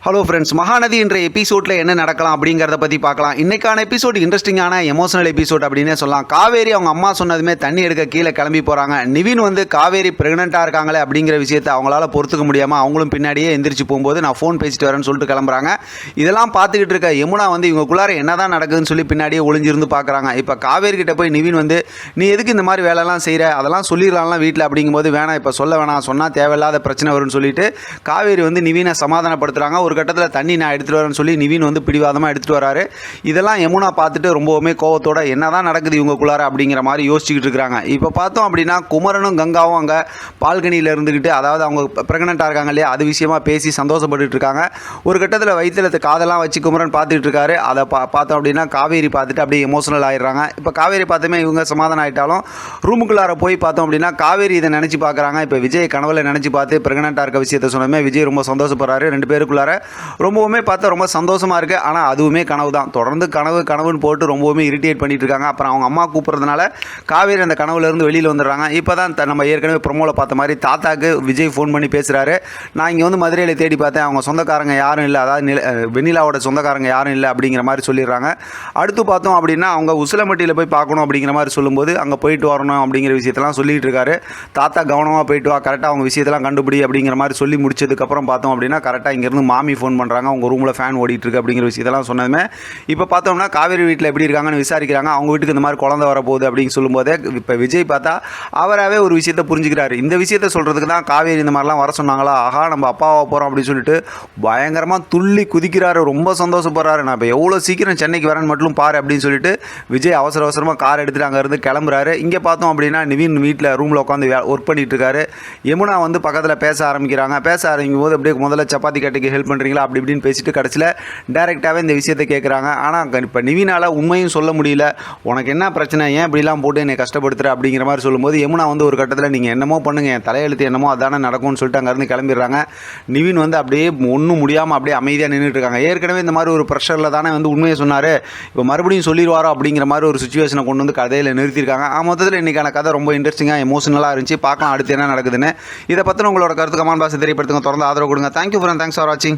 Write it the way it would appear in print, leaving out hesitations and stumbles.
Hello friends, Mahanadi என்ற எபிசோடில் என்ன நடக்கலாம் அப்படிங்கிறத பற்றி பார்க்கலாம். இன்றைக்கான எபிசோடு இன்ட்ரெஸ்டிங்கான எமோஷனல் எபிசோட் அப்படின்னே சொல்லலாம். காவேரி அவங்க அம்மா சொன்னதுமே தண்ணி எடுக்க கீழே கிளம்பி போகிறாங்க. நிவின் வந்து காவேரி ப்ரெக்னெண்ட்டாக இருக்காங்களே அப்படிங்கிற விஷயத்தை அவங்களால பொறுத்துக்க முடியாமல் அவங்களும் பின்னாடியே எந்திரிச்சு போகும்போது நான் ஃபோன் பேசிட்டு வரேன்னு சொல்லிட்டு கிளம்புறாங்க. இதெல்லாம் பார்த்துக்கிட்டு இருக்க யமுனா வந்து இவங்களுக்குள்ளார என்ன தான் நடக்குதுன்னு சொல்லி பின்னாடியே ஒளிஞ்சிருந்து பார்க்குறாங்க. இப்போ காவேரி கிட்ட போய் நிவின் வந்து நீ எதுக்கு இந்த மாதிரி வேலைலாம் செய்கிற, அதெல்லாம் சொல்லிடலாம்லாம் வீட்டில் அப்படிங்கும்போது வேணாம், இப்போ சொல்ல வேணாம், சொன்னால் தேவையில்லாத பிரச்சனை வரும்னு சொல்லிட்டு காவேரி வந்து நிவினை சமாதானப்படுத்துகிறாங்க. ஒரு கட்டத்தில் தண்ணி நான் எடுத்துகிட்டு வரேன்னு சொல்லி நிவின் வந்து பிடிவாதமாக எடுத்துகிட்டு வராரு. இதெல்லாம் யமுனா பார்த்துட்டு ரொம்பவுமே கோவத்தோட என்ன தான் நடக்குது இவங்களுக்குள்ளார அப்படிங்கிற மாதிரி யோசிச்சுக்கிட்டு இருக்கிறாங்க. இப்போ பார்த்தோம் அப்படின்னா குமரனும் கங்காவும் அங்கே பால்கனியில் இருந்துக்கிட்டு, அதாவது அவங்க ப்ரெக்னெண்ட்டாக இருக்காங்க இல்லையா, அது விஷயமா பேசி சந்தோஷப்பட்டு இருக்காங்க. ஒரு கட்டத்தில் வயிற்றுல காதெல்லாம் வச்சு குமரன் பார்த்துட்டு இருக்காரு. அதை பார்த்தோம் அப்படின்னா காவேரி பார்த்துட்டு அப்படியே எமோஷனல் ஆகிடுறாங்க. இப்போ காவேரி பார்த்துமே இவங்க சமாதானம் ஆகிட்டாலும் ரூமுக்குள்ளார போய் பார்த்தோம் அப்படின்னா காவேரி இதை நினச்சி பார்க்குறாங்க. இப்போ விஜய் கனவுல நினச்சி பார்த்து ப்ரெக்னெண்ட்டாக இருக்க விஷயத்தை சொன்னமே விஜய் ரொம்ப சந்தோஷப்படுறாரு. ரெண்டு பேருக்குள்ளார ரொம்பவுமே பார்த்தா ரொம்ப சந்தோஷமாக இருக்குது. ஆனால் அதுவுமே கனவு தான். தொடர்ந்து கனவுன்னு போட்டு ரொம்பவுமே இரிட்டேட் பண்ணிட்டு இருக்காங்க. அப்புறம் அவங்க அம்மா கூப்பிட்றதுனால காவேரி அந்த கனவுலேருந்து வெளியில் வந்துடுறாங்க. இப்போ தான் நம்ம ஏற்கனவே ப்ரொமோவில் பார்த்த மாதிரி தாத்தாக்கு விஜய் ஃபோன் பண்ணி பேசுகிறாரு. நான் இங்கே வந்து மதுரையில் தேடி பார்த்தேன், அவங்க சொந்தக்காரங்க யாரும் இல்லை, அதாவது வெண்ணிலாவோட சொந்தக்காரங்க யாரும் இல்லை அப்படிங்கிற மாதிரி சொல்லிடுறாங்க. அடுத்து பார்த்தோம் அப்படின்னா அவங்க உசிலம்பட்டியில் போய் பார்க்கணும் அப்படிங்கிற மாதிரி சொல்லும்போது அங்கே போயிட்டு வரணும் அப்படிங்கிற விஷயத்தெல்லாம் சொல்லிகிட்டு இருக்காரு. தாத்தா கவனமாக போயிட்டு வா, கரெக்டாக அவங்க விஷயத்தெல்லாம் கண்டுபிடி அப்படிங்கிற மாதிரி சொல்லி முடிச்சதுக்கப்புறம் பார்த்தோம் அப்படின்னா கரெக்டாக இங்கேருந்து மாமி ஃபோன் பண்ணுறாங்க. அவங்க ரூமில் ஃபேன் ஓடிட்டுருக்கு அப்படிங்கிற விஷயத்தெல்லாம் சொன்னதுமே இப்போ பார்த்தோம்னா காவேரி வீட்டில் எப்படி இருக்காங்கன்னு விசாரிக்கிறாங்க. அவங்க வீட்டுக்கு இந்த மாதிரி குழந்தை வரப்போகுது அப்படின்னு சொல்லும்போதே இப்போ விஜய் பார்த்தா அவராகவே ஒரு விஷயத்தை புரிஞ்சுக்கிறாரு. இந்த விஷயத்தை சொல்கிறதுக்கு தான் காவேரி இந்த மாதிரிலாம் வர சொன்னாங்களா, ஆஹா நம்ம அப்பாவை போகிறோம் அப்படின்னு சொல்லிட்டு பயங்கரமாக துள்ளி குதிக்கிறாரு. ரொம்ப சந்தோஷப்படுறாரு. நான் இப்போ எவ்வளோ சீக்கிரம் சென்னைக்கு வரேன்னு மட்டும் பாரு அப்படின்னு சொல்லிட்டு விஜய் அவசரமாக கார் எடுத்துகிட்டு அங்கேருந்து கிளம்புறாரு. இங்கே பார்த்தோம் அப்படின்னா நிவின் வீட்டில் ரூமில் உட்காந்து ஒர்க் பண்ணிட்டு இருக்காரு. யமுனா வந்து பக்கத்தில் பேச ஆரம்பிக்கிறாங்க. பேச ஆரம்பிக்கும் போது அப்படியே முதல்ல சப்பாத்தி கட்டுக்கு ஹெல்ப் பண்ணுறீங்களா அப்படி இப்படின்னு பேசிட்டு கடைசியில் டைரெக்டாகவே இந்த விஷயத்தை கேட்குறாங்க. ஆனால் இப்போ நிவினால் உண்மையும் சொல்ல முடியல. உனக்கு என்ன பிரச்சனை, ஏன் இப்படிலாம் போட்டு என்னை கஷ்டப்படுத்துகிற அப்படிங்கிற மாதிரி சொல்லும்போது யமுனா வந்து ஒரு கட்டத்தில் நீங்கள் என்னமோ பண்ணுங்கள், என் தலையெழுத்து என்னமோ அதானே நடக்கும்னு சொல்லிட்டு அங்கேருந்து கிளம்பிடுறாங்க. நிவின் வந்து அப்படியே ஒன்றும் முடியாமல் அப்படியே அமைதியாக நின்றுட்டு இருக்காங்க. ஏற்கனவே இந்த மாதிரி ஒரு ப்ரெஷரில் தானே வந்து உண்மையை சொன்னார், இப்போ மறுபடியும் சொல்லிடுவாரோ அப்படிங்கிற மாதிரி ஒரு சுச்சுவேஷனை கொண்டு வந்து கதையில் நிறுத்தியிருக்காங்க. மொத்தத்தில் இன்றைக்கான கதை ரொம்ப இன்ட்ரெஸ்டிங்காக எமோஷனலாக இருந்துச்சு. பார்க்கலாம் அடுத்து என்ன நடக்குதுன்னு. இதை பற்றின உங்களோட கருத்து கமெண்ட் பாக்ஸ் தெரியப்படுத்துங்க. தொடர்ந்து ஆதரவு கொடுங்க. தேங்க்யூ ஃபார் வாட்சிங்.